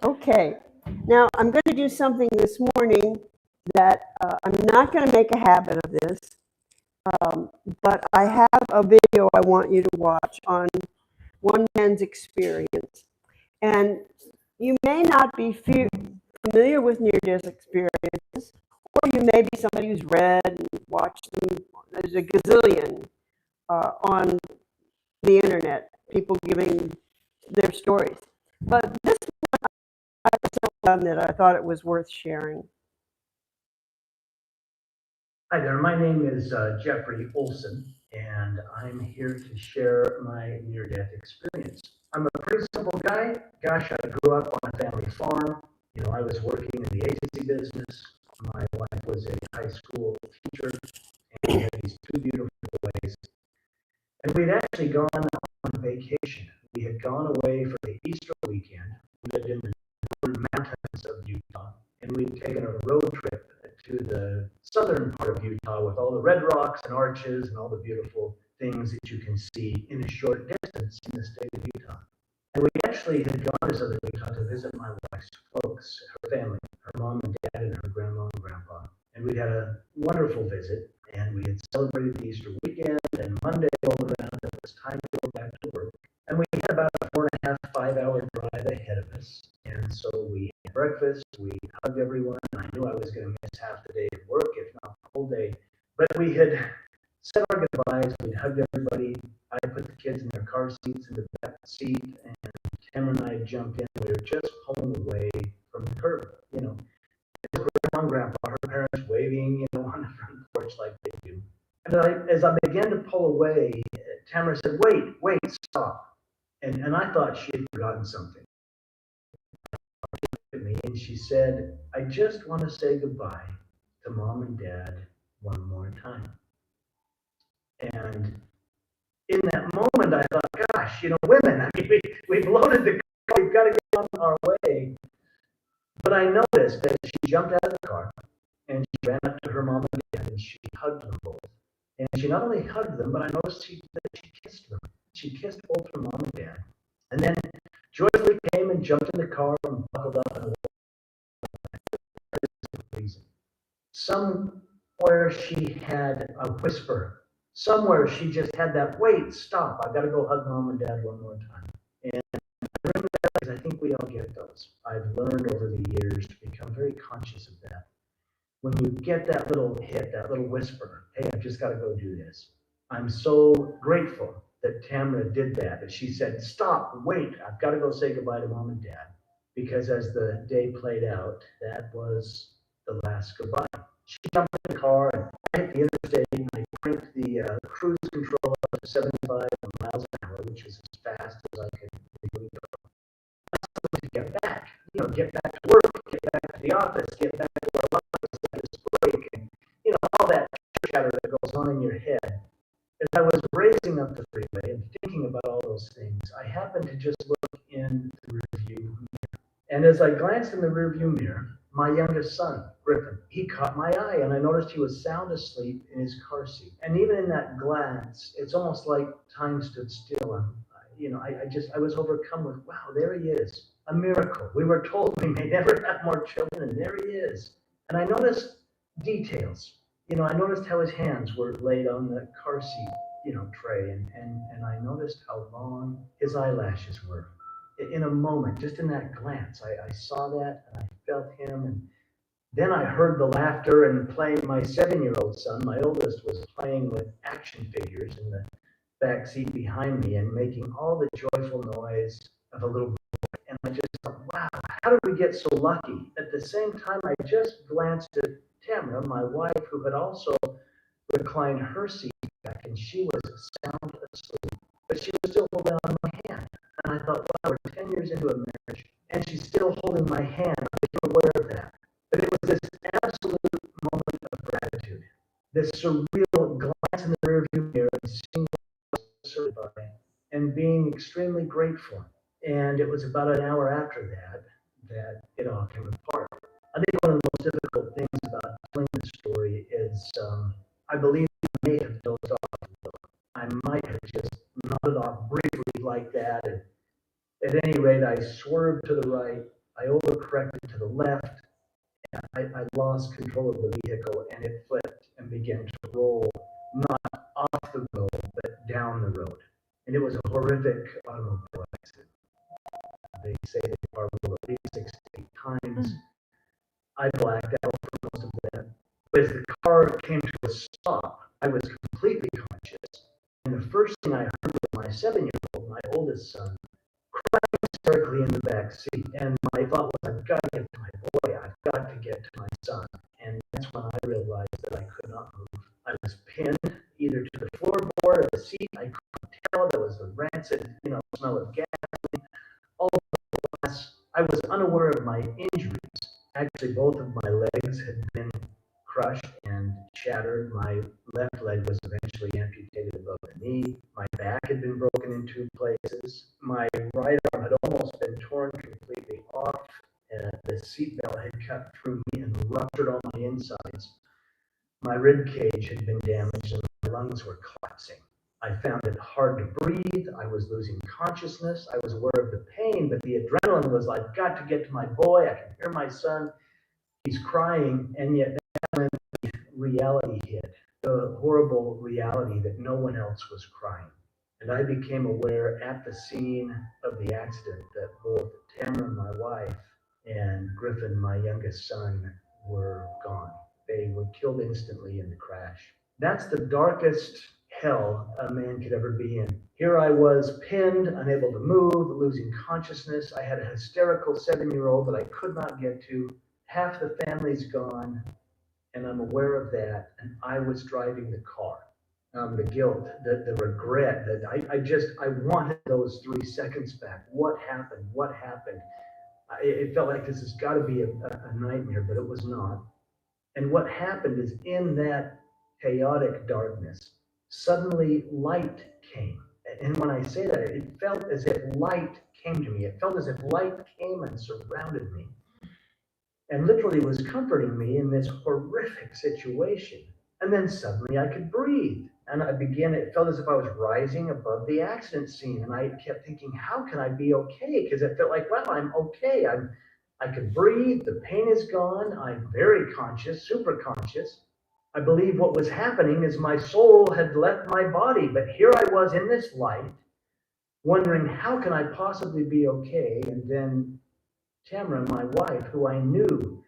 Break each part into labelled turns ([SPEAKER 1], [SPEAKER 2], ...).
[SPEAKER 1] Okay, now I'm going to do something this morning that I'm not going to make a habit of this, but I have a video I want you to watch on one man's experience. And you may not be familiar with near-death experiences, or you may be somebody who's read and watched them. There's a gazillion on the internet, people giving their stories. But this one that I thought it was worth sharing.
[SPEAKER 2] Hi there, my name is Jeffrey Olson, and I'm here to share my near-death experience. I'm a pretty simple guy. Gosh, I grew up on a family farm. You know, I was working in the agency business. My wife was a high school teacher, and we had these two beautiful boys. And we'd actually gone on vacation. We had gone away for the Easter weekend. We lived in the mountains of Utah, and we'd taken a road trip to the southern part of Utah with all the red rocks and arches and all the beautiful things that you can see in a short distance in the state of Utah. And we actually had gone to southern Utah to visit my wife's folks, her family, her mom and dad and her grandma and grandpa. And we had a wonderful visit, and we had celebrated the Easter weekend, and Monday rolled around, and it was time to go back to work. And we had about a 4.5, 5-hour drive ahead of us. And so we had breakfast, we hugged everyone, and I knew I was going to miss half the day of work, if not the whole day. But we had said our goodbyes, we'd hugged everybody. I put the kids in their car seats in the back seat, and Tamara and I jumped in. We were just pulling away from the curb, you know. Grandma and Grandpa, her parents waving, you know, on the front porch like they do. And as I began to pull away, Tamara said, wait, stop. And I thought she had forgotten something. She looked at me and she said, I just want to say goodbye to Mom and Dad one more time. And in that moment, I thought, gosh, you know, women, I mean, we've loaded the car, we've got to get on our way. But I noticed that she jumped out of the car and she ran up to her mom and dad and she hugged them both. And she not only hugged them, but I noticed that she kissed them. She kissed both her mom and dad. And then joyfully came and jumped in the car and buckled up and walked. Somewhere she had a whisper. Somewhere she just had that, wait, stop, I've got to go hug mom and dad one more time. And I remember that because I think we all get those. I've learned over the years to become very conscious of that. When you get that little hit, that little whisper, hey, I've just got to go do this. I'm so grateful that Tamara did that, that she said, stop, wait, I've got to go say goodbye to mom and dad. Because as the day played out, that was the last goodbye. She jumped in the car and I hit the interstate and I cranked the cruise control up to 75 miles an hour, which is as fast as I could really go. To get back, you know, get back to work, get back to the office, get back to our lives, get this break, and you know, all that chatter that goes on in your head. As I was racing up the freeway and thinking about all those things, I happened to just look in the rearview mirror. And as I glanced in the rearview mirror, my youngest son, Griffin, he caught my eye, and I noticed he was sound asleep in his car seat. And even in that glance, it's almost like time stood still. I was overcome with, wow, there he is. A miracle. We were told we may never have more children, and there he is. And I noticed details. You know, I noticed how his hands were laid on the car seat, you know, tray, and I noticed how long his eyelashes were. In a moment, just in that glance, I saw that and I felt him, and then I heard the laughter and playing. My 7-year-old son, my oldest, was playing with action figures in the back seat behind me and making all the joyful noise of a little boy. And I just thought, wow, how did we get so lucky? At the same time, I just glanced at Tamara, my wife, who had also reclined her seat back, and she was sound asleep, but she was still holding on my hand. And I thought, wow, we're 10 years into a marriage, and she's still holding my hand. I became aware of that. But it was this absolute moment of gratitude, this surreal glance in the rearview mirror and seeing by and being extremely grateful. And it was about an hour after that it all came apart. I think one of the most difficult things about telling the story is I believe I may have dozed off. I might have just nodded off briefly like like that. And at any rate, I swerved to the right, I overcorrected to the left, and I lost control of the vehicle, and it flipped and began to roll, not off the road, but down the road. And it was a horrific automobile accident. They say they are at least 6 to 8 times. I blacked out for most of that. But as the car came to a stop, I was completely conscious. And the first thing I heard was my 7-year-old, my oldest son, crying hysterically in the back seat. And my thought was, I've got to get to my boy. I've got to get to my son. And that's when I realized that I could not move. I was pinned either to the floorboard or the seat. I couldn't tell. There was the rancid, smell of gasoline. All the glass. I was unaware of my injuries. Actually, both of my legs had been crushed and shattered. My left leg was eventually amputated above the knee. My back had been broken in 2 places. My right arm had almost been torn completely off. The seatbelt had cut through me and ruptured all my insides. My rib cage had been damaged and my lungs were collapsing. I found it hard to breathe. I was losing consciousness. I was aware of the pain, but the adrenaline was like, got to get to my boy. I can hear my son. He's crying, and yet that's when the reality hit, the horrible reality that no one else was crying. And I became aware at the scene of the accident that both Tamara, my wife, and Griffin, my youngest son, were gone. They were killed instantly in the crash. That's the darkest hell a man could ever be in. Here I was pinned, unable to move, losing consciousness. I had a hysterical 7-year-old that I could not get to. Half the family's gone, and I'm aware of that, and I was driving the car. The guilt, the regret, that I wanted those 3 seconds back. What happened? What happened? It felt like this has got to be a nightmare, but it was not. And what happened is in that chaotic darkness, suddenly light came. And when I say that, it felt as if light came to me. It felt as if light came and surrounded me and literally was comforting me in this horrific situation. And then suddenly I could breathe. And it felt as if I was rising above the accident scene. And I kept thinking, how can I be okay? Because it felt like, well, I'm okay. I could breathe. The pain is gone. I'm very conscious, super conscious. I believe what was happening is my soul had left my body. But here I was in this light, wondering, how can I possibly be okay? And then Tamara, my wife, who I knew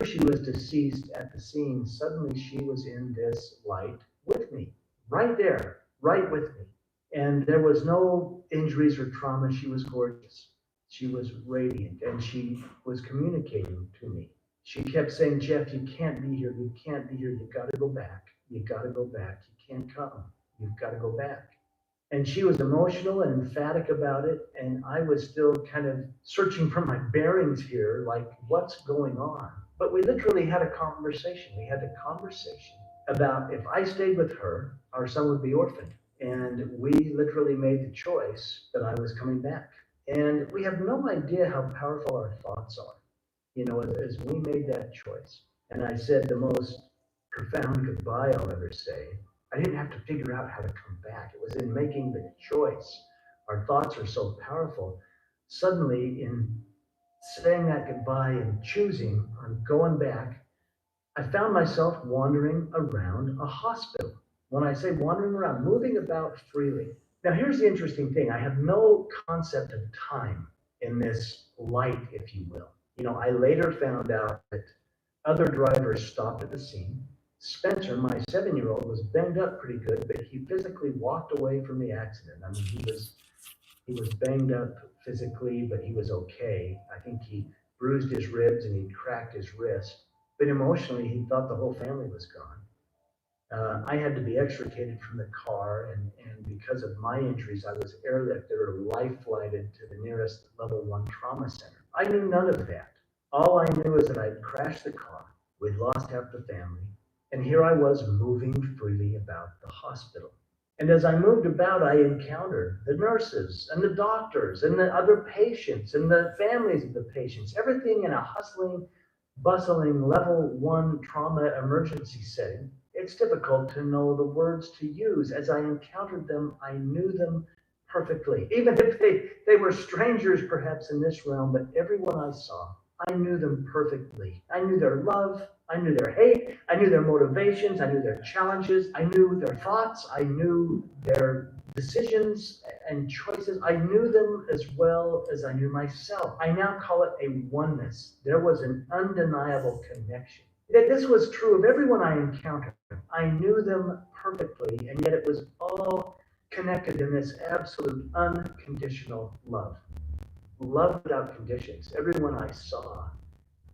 [SPEAKER 2] she was deceased at the scene. Suddenly she was in this light with me, right there, right with me. And there was no injuries or trauma. She was gorgeous. She was radiant, and she was communicating to me. She kept saying, Jeff, you can't be here. You can't be here. You've got to go back. You got to go back. You can't come. You've got to go back. And she was emotional and emphatic about it. And I was still kind of searching for my bearings here, like, what's going on? But we literally had a conversation. We had a conversation about if I stayed with her, our son would be orphaned. And we literally made the choice that I was coming back. And we have no idea how powerful our thoughts are, as we made that choice. And I said the most profound goodbye I'll ever say. I didn't have to figure out how to come back. It was in making the choice. Our thoughts are so powerful. Suddenly, in saying that goodbye and choosing on going back, I found myself wandering around a hospital. When I say wandering around, moving about freely. Now, here's the interesting thing. I have no concept of time in this light, if you will. I later found out that other drivers stopped at the scene. Spencer, my 7-year-old, was banged up pretty good, but he physically walked away from the accident. I mean, he was banged up physically, but he was okay. I think he bruised his ribs and he cracked his wrist. But emotionally, he thought the whole family was gone. I had to be extricated from the car, and because of my injuries, I was airlifted or life flighted to the nearest level 1 trauma center. I knew none of that. All I knew is that I'd crashed the car. We'd lost half the family. And here I was moving freely about the hospital. And as I moved about, I encountered the nurses and the doctors and the other patients and the families of the patients, everything in a hustling, bustling level 1 trauma emergency setting. It's difficult to know the words to use. As I encountered them, I knew them perfectly. Even if they were strangers perhaps in this realm, but everyone I saw, I knew them perfectly. I knew their love, I knew their hate, I knew their motivations, I knew their challenges, I knew their thoughts, I knew their decisions and choices. I knew them as well as I knew myself. I now call it a oneness. There was an undeniable connection. That this was true of everyone I encountered. I knew them perfectly, and yet it was all connected in this absolute unconditional love. Love without conditions. Everyone I saw,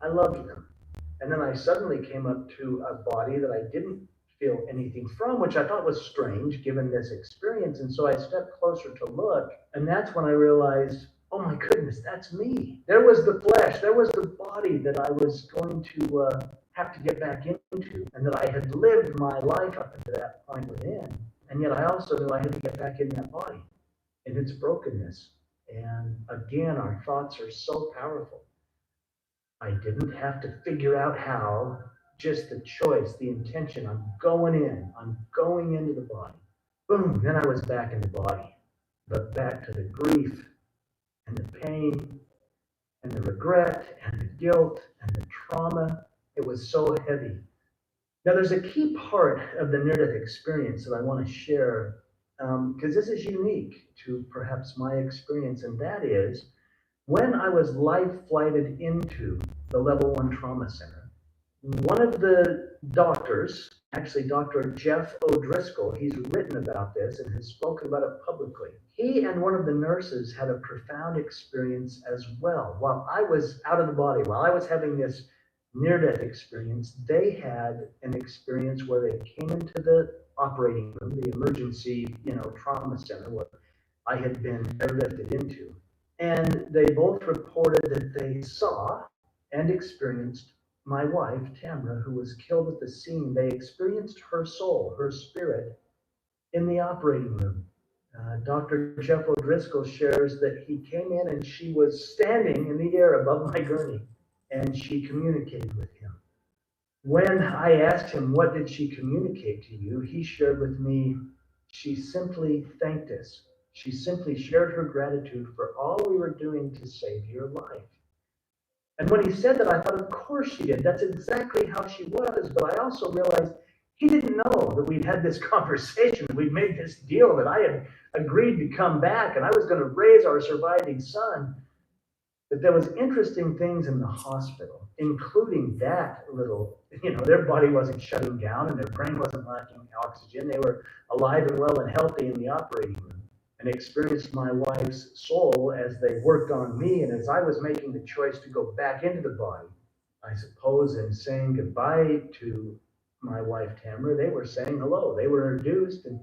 [SPEAKER 2] I loved them. And then I suddenly came up to a body that I didn't feel anything from, which I thought was strange given this experience. And so I stepped closer to look, and that's when I realized, oh my goodness, that's me. There was the flesh, there was the body that I was going to have to get back into, and that I had lived my life up to that point within. And yet I also knew I had to get back in that body in its brokenness. And again, our thoughts are so powerful. I didn't have to figure out how, just the choice, the intention. I'm going into the body. Boom, then I was back in the body, but back to the grief and the pain and the regret and the guilt and the trauma. It was so heavy. Now, there's a key part of the near-death experience that I want to share because this is unique to perhaps my experience, and that is when I was life flighted into the level 1 trauma center, one of the doctors, actually Dr. Jeff O'Driscoll, he's written about this and has spoken about it publicly. He and one of the nurses had a profound experience as well. While I was out of the body, while I was having this near-death experience, they had an experience where they came into the operating room, the emergency, trauma center where I had been airlifted into. And they both reported that they saw and experienced my wife, Tamara, who was killed at the scene. They experienced her soul, her spirit, in the operating room. Dr. Jeff O'Driscoll shares that he came in and she was standing in the air above my gurney, and she communicated with him. When I asked him, what did she communicate to you? He shared with me, she simply thanked us. She simply shared her gratitude for all we were doing to save your life. And when he said that, I thought, of course she did. That's exactly how she was. But I also realized he didn't know that we'd had this conversation, that we'd made this deal, that I had agreed to come back and I was going to raise our surviving son. But there was interesting things in the hospital, including that little, their body wasn't shutting down and their brain wasn't lacking oxygen. They were alive and well and healthy in the operating room, and experienced my wife's soul as they worked on me. And as I was making the choice to go back into the body, I suppose in saying goodbye to my wife, Tamara, they were saying hello. They were introduced, and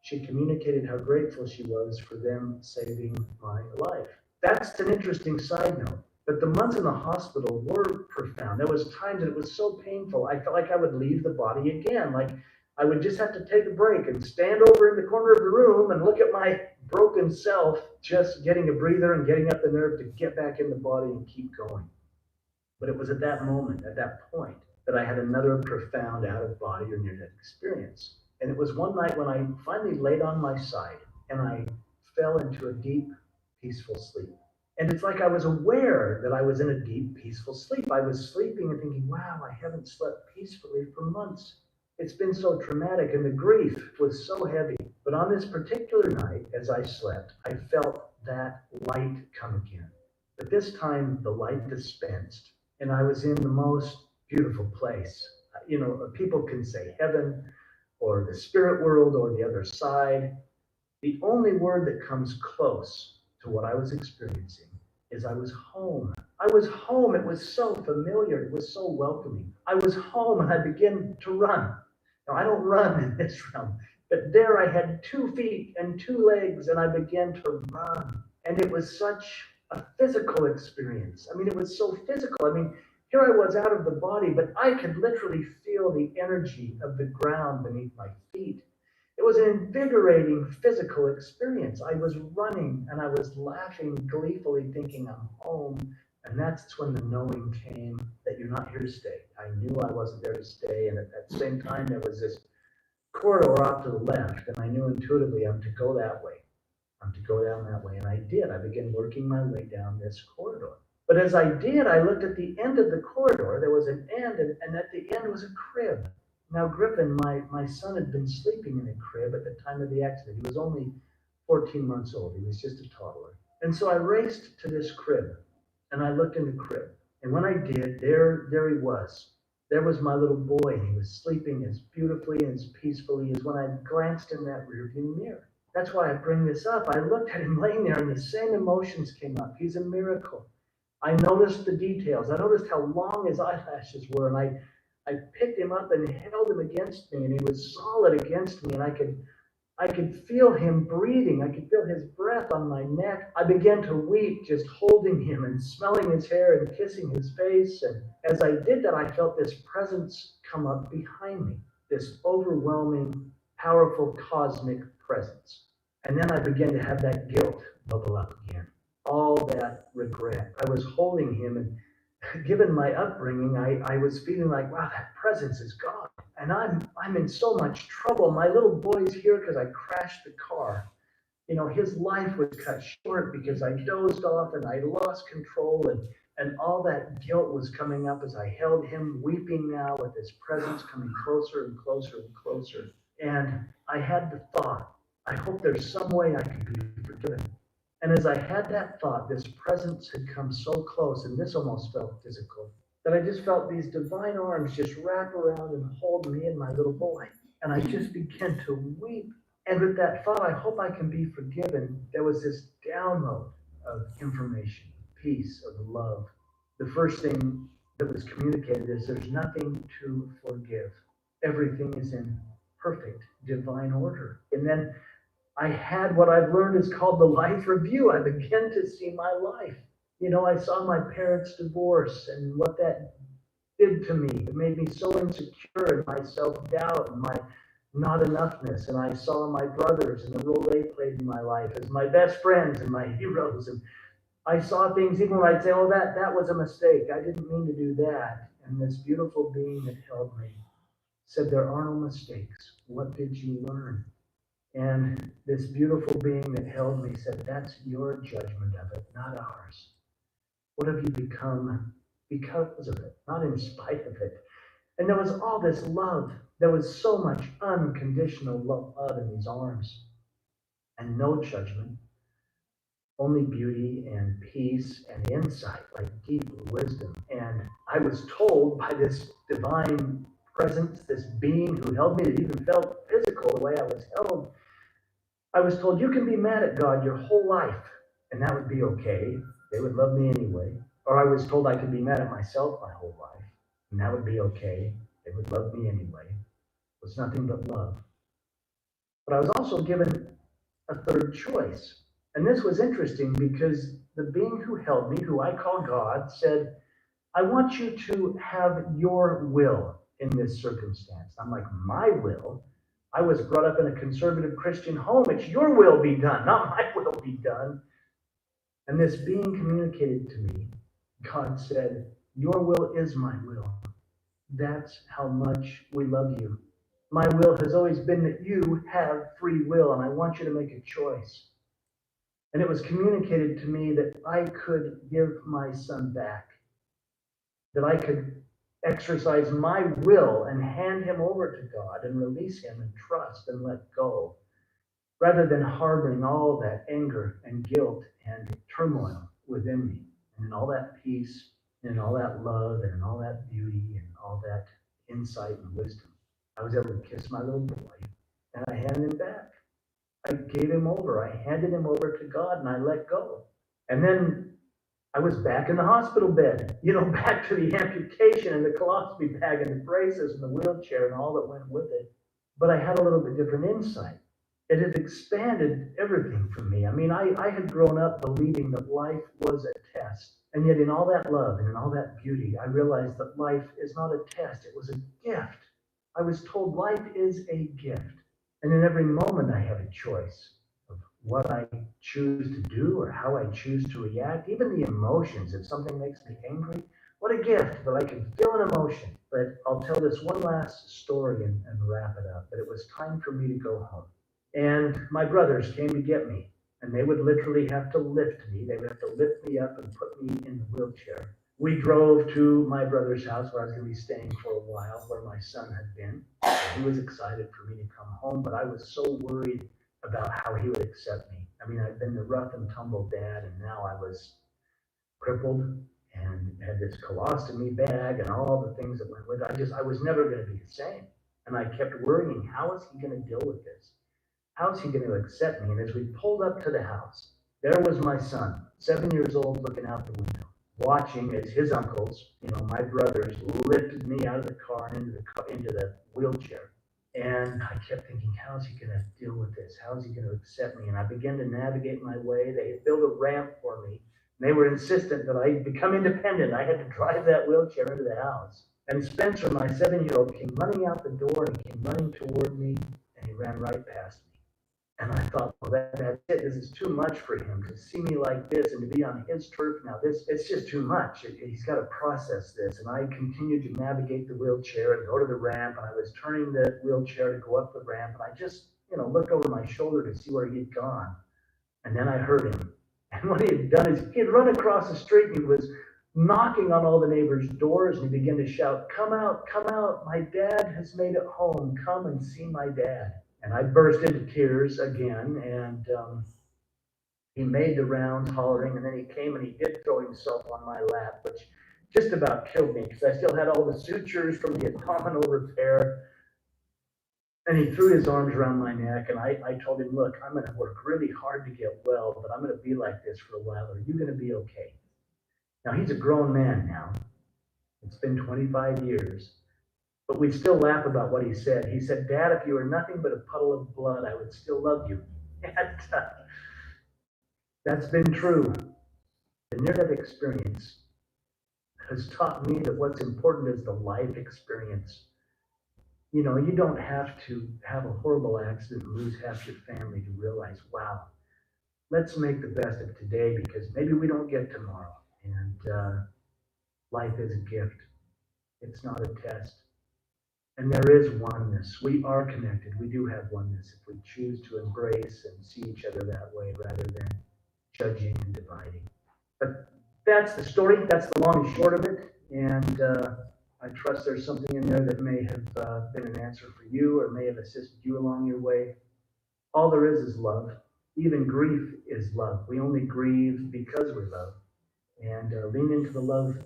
[SPEAKER 2] she communicated how grateful she was for them saving my life. That's an interesting side note. But the months in the hospital were profound. There was times that it was so painful. I felt like I would leave the body again. Like I would just have to take a break and stand over in the corner of the room and look at my broken self, just getting a breather and getting up the nerve to get back in the body and keep going. But it was at that moment, at that point, that I had another profound out-of-body or near-death experience. And it was one night when I finally laid on my side and I fell into a deep, peaceful sleep. And it's like I was aware that I was in a deep, peaceful sleep. I was sleeping and thinking, wow, I haven't slept peacefully for months. It's been so traumatic and the grief was so heavy. But on this particular night, as I slept, I felt that light come again. But this time the light dispensed and I was in the most beautiful place. People can say heaven or the spirit world or the other side. The only word that comes close to what I was experiencing is I was home. I was home. It was so familiar. It was so welcoming. I was home and I began to run. Now, I don't run in this realm, but there I had 2 feet and 2 legs and I began to run. And it was such a physical experience. I mean, it was so physical. I mean, here I was out of the body, but I could literally feel the energy of the ground beneath my feet. It was an invigorating physical experience. I was running and I was laughing gleefully, thinking I'm home. And that's when the knowing came that you're not here to stay. I knew I wasn't there to stay. And at that same time, there was this corridor off to the left. And I knew intuitively I'm to go that way. to go down that way. And I did. I began working my way down this corridor. But as I did, I looked at the end of the corridor. There was an end, and at the end was a crib. Now, Griffin, my son, had been sleeping in a crib at the time of the accident. He was only 14 months old. He was just a toddler. And so I raced to this crib, and I looked in the crib. And when I did, there he was. There was my little boy, and he was sleeping as beautifully and as peacefully as when I glanced in that rearview mirror. That's why I bring this up. I looked at him laying there, and the same emotions came up. He's a miracle. I noticed the details. I noticed how long his eyelashes were, and I picked him up and held him against me, and he was solid against me, and I could feel him breathing. I could feel his breath on my neck. I began to weep just holding him and smelling his hair and kissing his face. And as I did that, I felt this presence come up behind me, this overwhelming, powerful cosmic presence. And then I began to have that guilt bubble up again, all that regret. I was holding him, and given my upbringing, I was feeling like, wow, that presence is gone. And I'm in so much trouble. My little boy's here because I crashed the car. You know, his life was cut short because I dozed off and I lost control, and all that guilt was coming up as I held him, weeping now with his presence coming closer and closer and closer. And I had the thought, I hope there's some way I can be forgiven. And as I had that thought, this presence had come so close, and this almost felt physical, that I just felt these divine arms just wrap around and hold me and my little boy. And I just began to weep. And with that thought, I hope I can be forgiven, there was this download of information, peace, of love. The first thing that was communicated is there's nothing to forgive. Everything is in perfect divine order. And then I had what I've learned is called the life review. I began to see my life. You know, I saw my parents' divorce and what that did to me. It made me so insecure in my self-doubt and my not enoughness. And I saw my brothers and the role they played in my life as my best friends and my heroes. And I saw things even when I'd say, oh, that was a mistake. I didn't mean to do that. And this beautiful being that held me said, there are no mistakes. What did you learn? And this beautiful being that held me said, that's your judgment of it, not ours. What have you become because of it, not in spite of it? And there was all this love. There was so much unconditional love in these arms. And no judgment, only beauty and peace and insight, like deep wisdom. And I was told by this divine presence, this being who held me, that even felt physical the way I was held, I was told, you can be mad at God your whole life, and that would be okay. They would love me anyway. Or I was told I could be mad at myself my whole life, and that would be okay. They would love me anyway. It was nothing but love. But I was also given a third choice. And this was interesting because the being who held me, who I call God, said, I want you to have your will in this circumstance. I'm like, my will? I was brought up in a conservative Christian home. It's your will be done, not my will be done. And this being communicated to me, God said, your will is my will. That's how much we love you. My will has always been that you have free will, and I want you to make a choice. And it was communicated to me that I could give my son back, that I could exercise my will and hand him over to God and release him and trust and let go, rather than harboring all that anger and guilt and turmoil within me. And in all that peace, and in all that love, and in all that beauty, and all that insight and wisdom, I was able to kiss my little boy, and I handed him back. I gave him over. I handed him over to God, and I let go. And then I was back in the hospital bed, back to the amputation and the colostomy bag and the braces and the wheelchair and all that went with it. But I had a little bit different insight. It had expanded everything for me. I mean, I had grown up believing that life was a test. And yet in all that love and in all that beauty, I realized that life is not a test. It was a gift. I was told life is a gift. And in every moment I have a choice of what I choose to do or how I choose to react. Even the emotions, if something makes me angry, what a gift that I can feel an emotion. But I'll tell this one last story and wrap it up. But it was time for me to go home. And my brothers came to get me. and they would literally have to lift me. They would have to lift me up and put me in the wheelchair. We drove to my brother's house where I was going to be staying for a while, where my son had been. He was excited for me to come home, but I was so worried about how he would accept me. I mean, I'd been the rough and tumble dad, and now I was crippled and had this colostomy bag and all the things that went with it. I was never going to be the same. And I kept worrying, how is he going to deal with this? How is he going to accept me? And as we pulled up to the house, there was my son, 7 years old, looking out the window, watching as his uncles, my brothers, lifted me out of the car and into the wheelchair. And I kept thinking, how's he going to deal with this? How's he going to accept me? And I began to navigate my way. They had built a ramp for me. They were insistent that I become independent. I had to drive that wheelchair into the house. And Spencer, my 7-year-old, came running out the door and he came running toward me and he ran right past me. And I thought, well, that's it. This is too much for him to see me like this and to be on his turf now. It's just too much. He's got to process this. And I continued to navigate the wheelchair and go to the ramp. And I was turning the wheelchair to go up the ramp. And I just, looked over my shoulder to see where he had gone. And then I heard him. And what he had done is he had run across the street and he was knocking on all the neighbors' doors and he began to shout, come out, my dad has made it home, come and see my dad. And I burst into tears again, and he made the rounds hollering, and then he came and he did throw himself on my lap, which just about killed me because I still had all the sutures from the abdominal repair. And he threw his arms around my neck, and I told him, look, I'm going to work really hard to get well, but I'm going to be like this for a while. Are you going to be okay? Now, he's a grown man now. It's been 25 years. But we still laugh about what he said. He said, Dad, if you were nothing but a puddle of blood, I would still love you. And that's been true. The near-death experience has taught me that what's important is the life experience. You don't have to have a horrible accident and lose half your family to realize, wow, let's make the best of today because maybe we don't get tomorrow. And life is a gift. It's not a test. And there is oneness. We are connected. We do have oneness if we choose to embrace and see each other that way rather than judging and dividing. But that's the story. That's the long and short of it. And I trust there's something in there that may have been an answer for you or may have assisted you along your way. All there is love. Even grief is love. We only grieve because we love. And lean into the love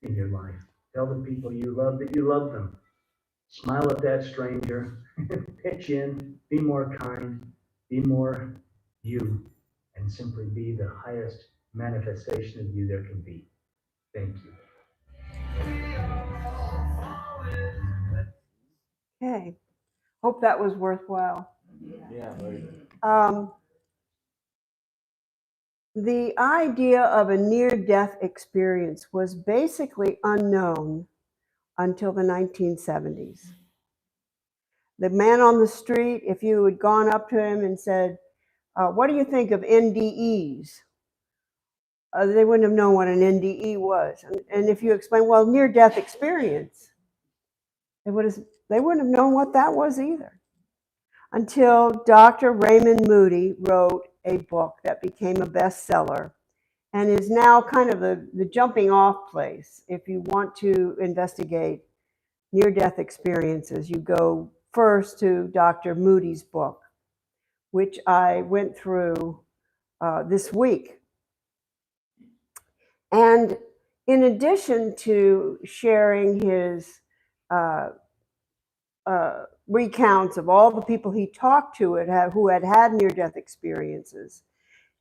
[SPEAKER 2] in your life. Tell the people you love that you love them. Smile at that stranger, pitch in, be more kind, be more you, and simply be the highest manifestation of you there can be. Thank you.
[SPEAKER 1] Okay. Hope that was worthwhile.
[SPEAKER 3] Yeah, very good.
[SPEAKER 1] The idea of a near-death experience was basically unknown until the 1970s. The man on the street, if you had gone up to him and said, what do you think of NDEs? They wouldn't have known what an NDE was. And if you explain, well, near-death experience, they wouldn't have known what that was either. Until Dr. Raymond Moody wrote a book that became a bestseller and is now kind of the jumping off place. If you want to investigate near-death experiences, you go first to Dr. Moody's book, which I went through this week. And in addition to sharing his recounts of all the people he talked to who had had near-death experiences,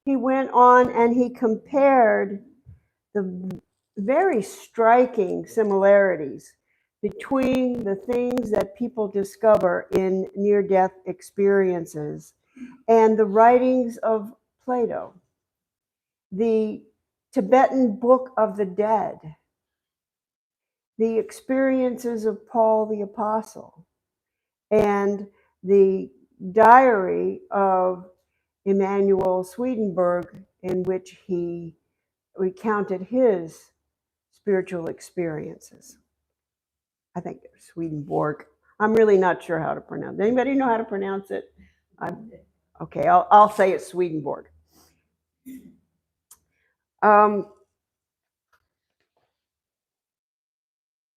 [SPEAKER 1] he went on and he compared the very striking similarities between the things that people discover in near-death experiences and the writings of Plato, the Tibetan Book of the Dead, the experiences of Paul the Apostle, and the diary of Emanuel Swedenborg, in which he recounted his spiritual experiences. I think Swedenborg. I'm really not sure how to pronounce it. Anybody know how to pronounce it? Okay, I'll say it's Swedenborg. Um,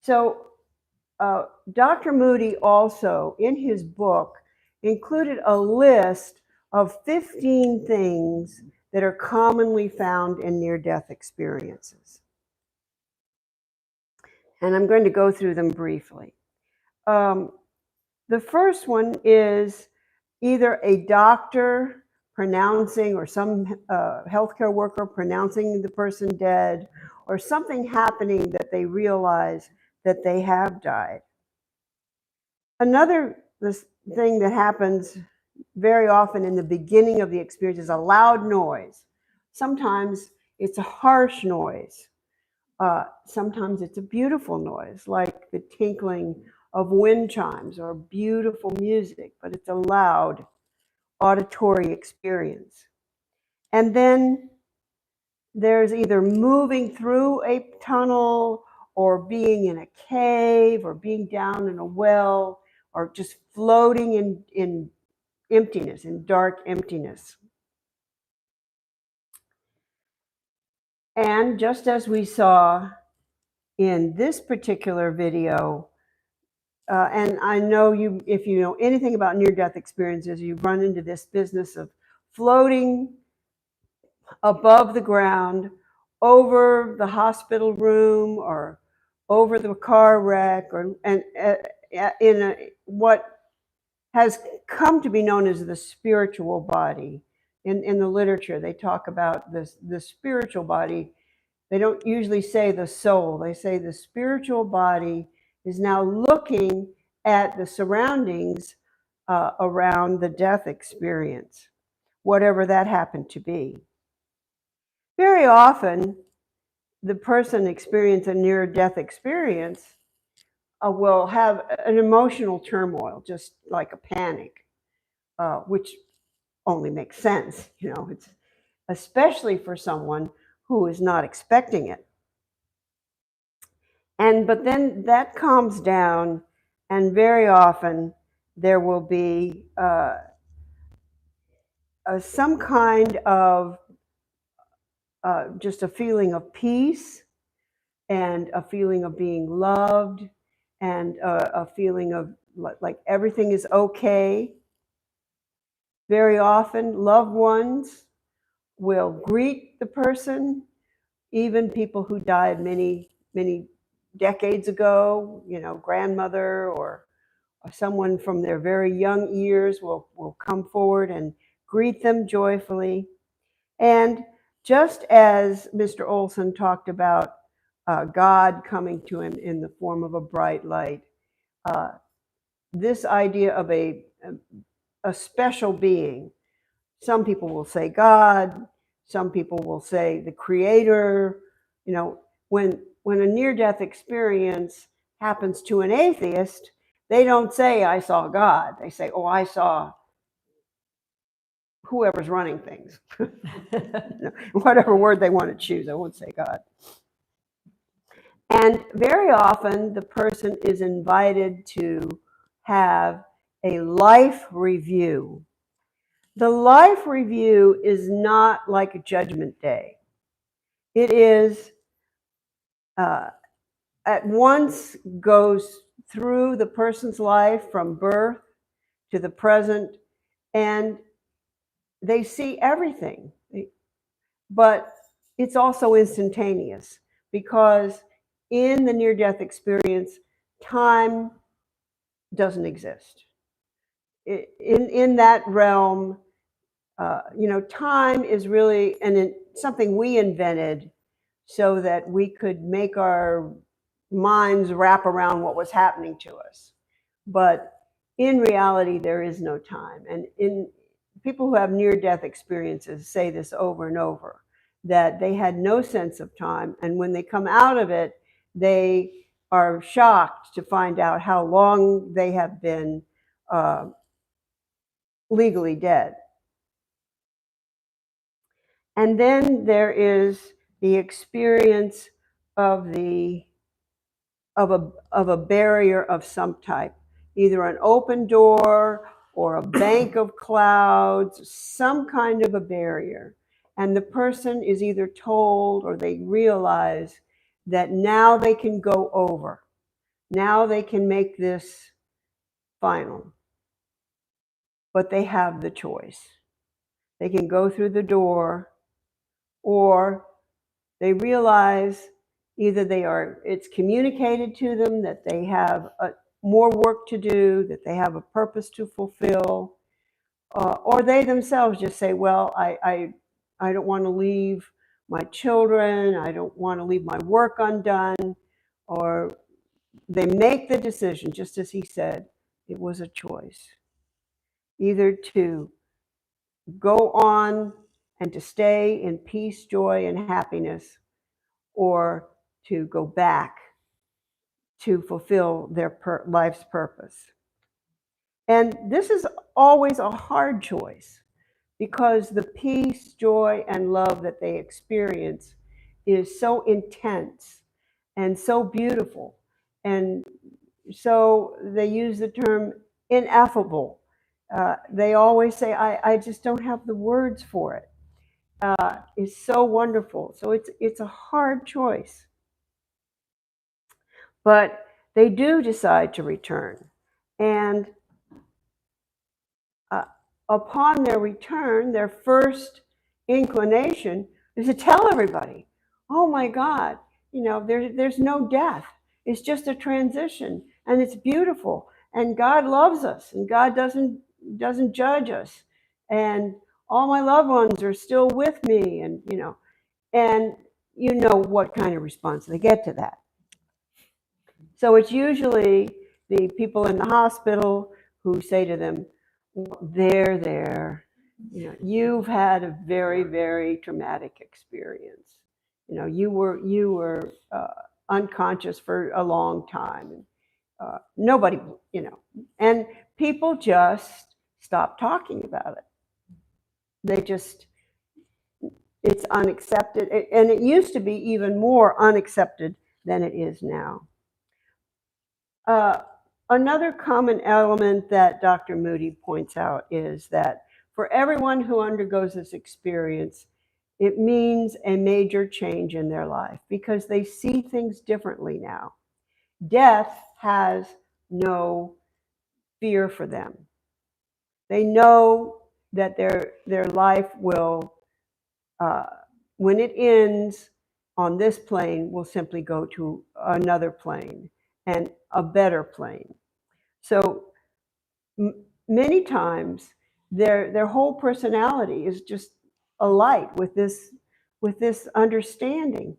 [SPEAKER 1] so Dr. Moody also, in his book, included a list of 15 things that are commonly found in near-death experiences. And I'm going to go through them briefly. The first one is either a doctor pronouncing or some healthcare worker pronouncing the person dead, or something happening that they realize that they have died. Another thing that happens very often in the beginning of the experience is a loud noise. Sometimes it's a harsh noise. Sometimes it's a beautiful noise, like the tinkling of wind chimes or beautiful music, but it's a loud auditory experience. And then there's either moving through a tunnel or being in a cave or being down in a well or just floating in emptiness, in dark emptiness. And just as we saw in this particular video, and I know you, if you know anything about near-death experiences, you run into this business of floating above the ground, over the hospital room, or over the car wreck, or in what has come to be known as the spiritual body. In the literature, they talk about the spiritual body. They don't usually say the soul. They say the spiritual body is now looking at the surroundings around the death experience, whatever that happened to be. Very often, the person experiencing a near-death experience will have an emotional turmoil, just like a panic, which only makes sense. You know, it's especially for someone who is not expecting it. But then that calms down, and very often there will be some kind of just a feeling of peace and a feeling of being loved and a feeling of like everything is okay. Very often, loved ones will greet the person, even people who died many, many decades ago, you know, grandmother or someone from their very young years will come forward and greet them joyfully. And just as Mr. Olson talked about God coming to him in the form of a bright light, this idea of a special being, some people will say God, some people will say the Creator. You know, when a near-death experience happens to an atheist, they don't say, I saw God. They say, oh, I saw whoever's running things. Whatever word they want to choose, I won't say God. And very often, the person is invited to have a life review. The life review is not like a judgment day. It is at once goes through the person's life from birth to the present, and they see everything. But it's also instantaneous because in the near-death experience, time doesn't exist. In that realm, you know, time is really something we invented so that we could make our minds wrap around what was happening to us. But in reality, there is no time. And people who have near-death experiences say this over and over, that they had no sense of time. And when they come out of it, they are shocked to find out how long they have been legally dead. And then there is the experience of a barrier of some type, either an open door or a bank of clouds, some kind of a barrier. And the person is either told or they realize that now they can go over. Now they can make this final. But they have the choice. They can go through the door, or they realize either it's communicated to them that they have more work to do, that they have a purpose to fulfill, or they themselves just say, well, I don't want to leave my children, I don't want to leave my work undone, or they make the decision, just as he said, it was a choice, either to go on and to stay in peace, joy, and happiness, or to go back to fulfill their life's purpose. And this is always a hard choice because the peace, joy, and love that they experience is so intense and so beautiful. And so they use the term ineffable. They always say, I just don't have the words for it. It's so wonderful. So it's a hard choice. But they do decide to return. And upon their return, their first inclination is to tell everybody, oh my God, there's no death. It's just a transition, and it's beautiful. And God loves us, and God doesn't judge us. And all my loved ones are still with me, and you know what kind of response they get to that. So it's usually the people in the hospital who say to them, there. You've had a very, very traumatic experience. You were unconscious for a long time. And nobody, and people just stop talking about it. It's unaccepted. And it used to be even more unaccepted than it is now. Another common element that Dr. Moody points out is that for everyone who undergoes this experience, it means a major change in their life because they see things differently now. Death has no fear for them. They know that their life will, when it ends on this plane, will simply go to another plane and a better plane. So many times their whole personality is just alight with this understanding.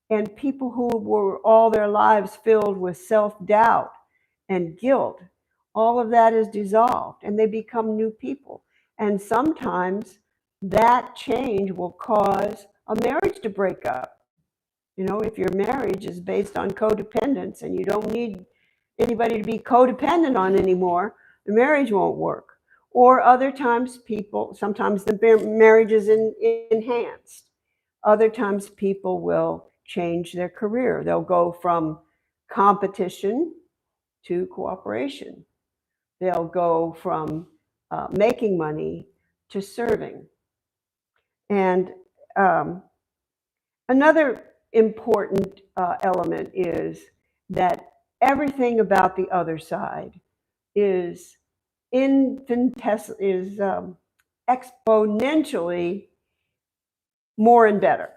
[SPEAKER 1] And people who were all their lives filled with self-doubt and guilt, all of that is dissolved and they become new people. And sometimes that change will cause a marriage to break up. If your marriage is based on codependence and you don't need anybody to be codependent on anymore, the marriage won't work. Or other times sometimes the marriage is enhanced. Other times people will change their career. They'll go from competition to cooperation. They'll go from making money to serving. And another important element is that everything about the other side is exponentially more and better.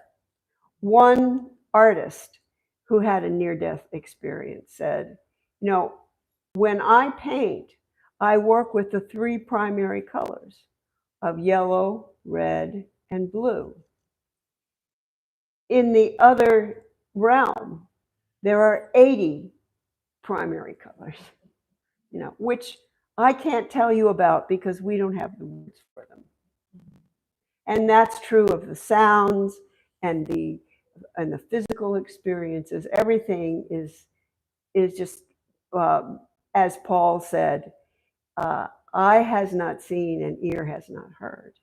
[SPEAKER 1] One artist who had a near-death experience said, when I paint, I work with the three primary colors of yellow, red, and blue. In the other realm, there are 80 primary colors, which I can't tell you about because we don't have the words for them. And that's true of the sounds and the physical experiences. Everything is just, as Paul said, eye has not seen and ear has not heard.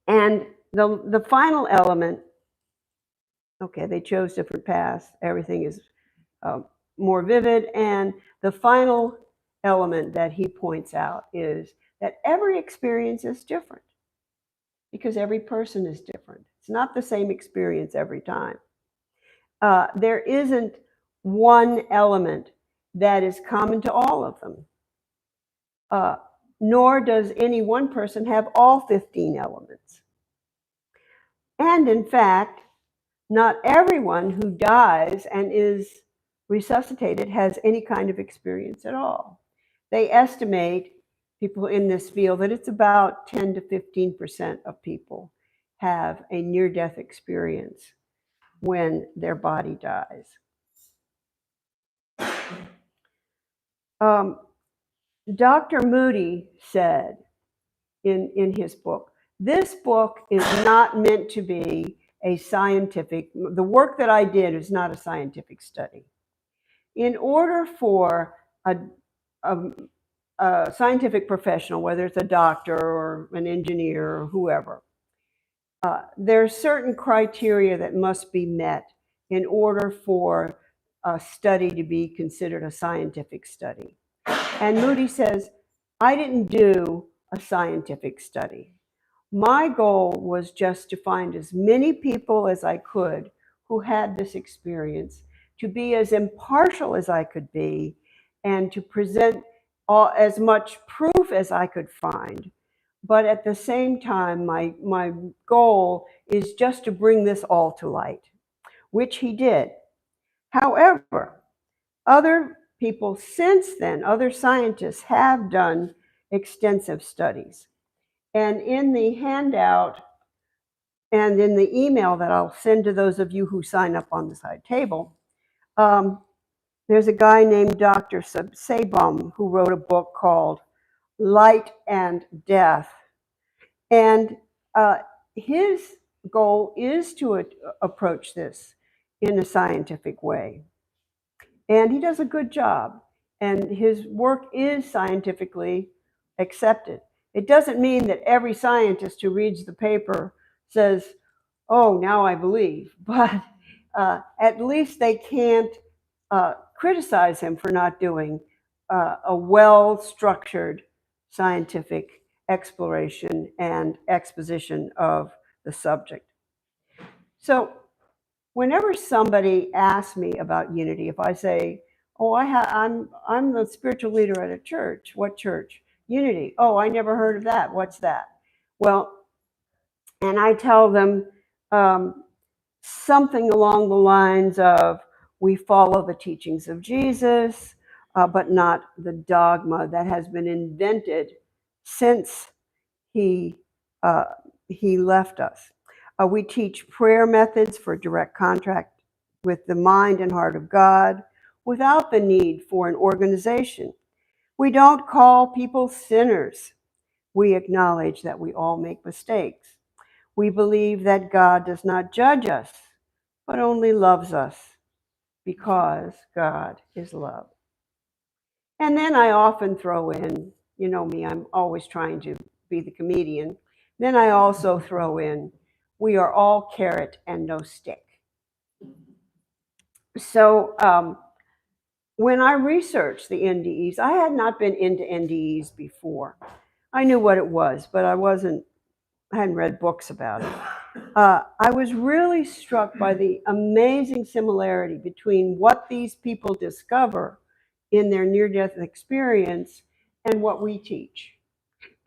[SPEAKER 1] And the final element, okay, they chose different paths. Everything is more vivid. And the final element that he points out is that every experience is different. because every person is different. It's not the same experience every time. There isn't one element that is common to all of them, nor does any one person have all 15 elements. And in fact, not everyone who dies and is resuscitated has any kind of experience at all. They estimate, people in this field, that it's about 10 to 15% of people have a near-death experience when their body dies. Dr. Moody said in his book, this book is not meant to be a scientific, the work that I did is not a scientific study. In order for a scientific professional, whether it's a doctor or an engineer or whoever, there are certain criteria that must be met in order for a study to be considered a scientific study. And Moody says, I didn't do a scientific study. My goal was just to find as many people as I could who had this experience, to be as impartial as I could be, and to present as much proof as I could find. But at the same time, my goal is just to bring this all to light, which he did. However, other people since then, other scientists have done extensive studies. And in the handout and in the email that I'll send to those of you who sign up on the side table, there's a guy named Dr. Sabom who wrote a book called Light and Death. And his goal is to approach this in a scientific way. And he does a good job. And his work is scientifically accepted. It doesn't mean that every scientist who reads the paper says, oh, now I believe. But at least they can't criticize him for not doing a well-structured scientific exploration and exposition of the subject. So whenever somebody asks me about unity, if I say, oh, I'm the spiritual leader at a church. What church? Unity. Oh, I never heard of that. What's that? Well, and I tell them something along the lines of, we follow the teachings of Jesus, but not the dogma that has been invented since he left us. We teach prayer methods for direct contact with the mind and heart of God without the need for an organization. We don't call people sinners. We acknowledge that we all make mistakes. We believe that God does not judge us, but only loves us because God is love. And then I often throw in, you know me, I'm always trying to be the comedian. Then I also throw in, we are all carrot and no stick. So when I researched the NDEs, I had not been into NDEs before. I knew what it was, but I hadn't read books about it. I was really struck by the amazing similarity between what these people discover in their near-death experience and what we teach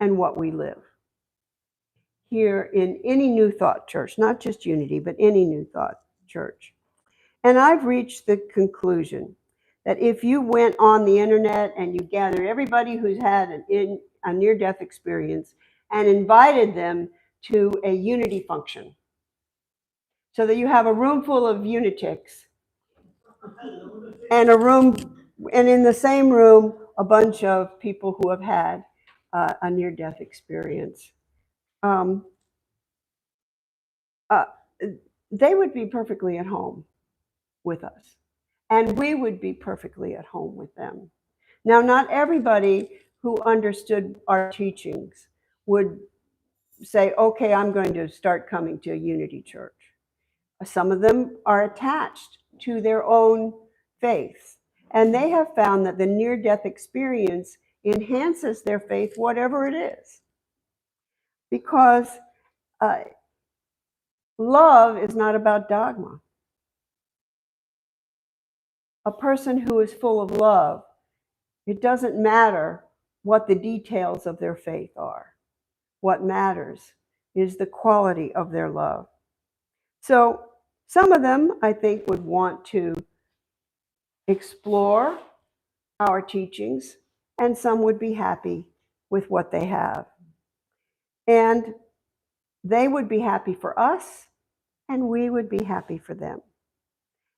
[SPEAKER 1] and what we live here in any New Thought church, not just Unity, but any New Thought church. And I've reached the conclusion that if you went on the internet and you gathered everybody who's had a near-death experience and invited them to a Unity function, so that you have a room full of unitics and in the same room, a bunch of people who have had a near-death experience. They would be perfectly at home with us, and we would be perfectly at home with them. Now, not everybody who understood our teachings would say, okay, I'm going to start coming to a Unity church. Some of them are attached to their own faiths, and they have found that the near-death experience enhances their faith, whatever it is. Because Love is not about dogma. A person who is full of love, it doesn't matter what the details of their faith are. What matters is the quality of their love. So some of them, I think, would want to explore our teachings, and some would be happy with what they have. And they would be happy for us, and we would be happy for them.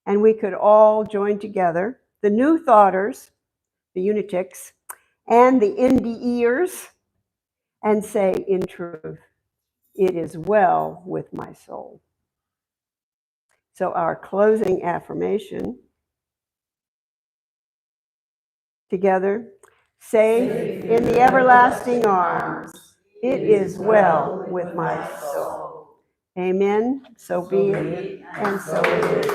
[SPEAKER 1] And we could all join together, the New Thoughters, the Unitics, and the NDEers, and say, in truth, it is well with my soul. So our closing affirmation, together, safe in the everlasting arms, it is well with my soul. Amen. So be it, and so it is.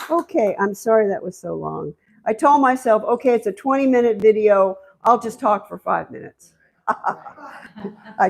[SPEAKER 1] Okay, I'm sorry that was so long. I told myself, okay, it's a 20-minute video. I'll just talk for 5 minutes. I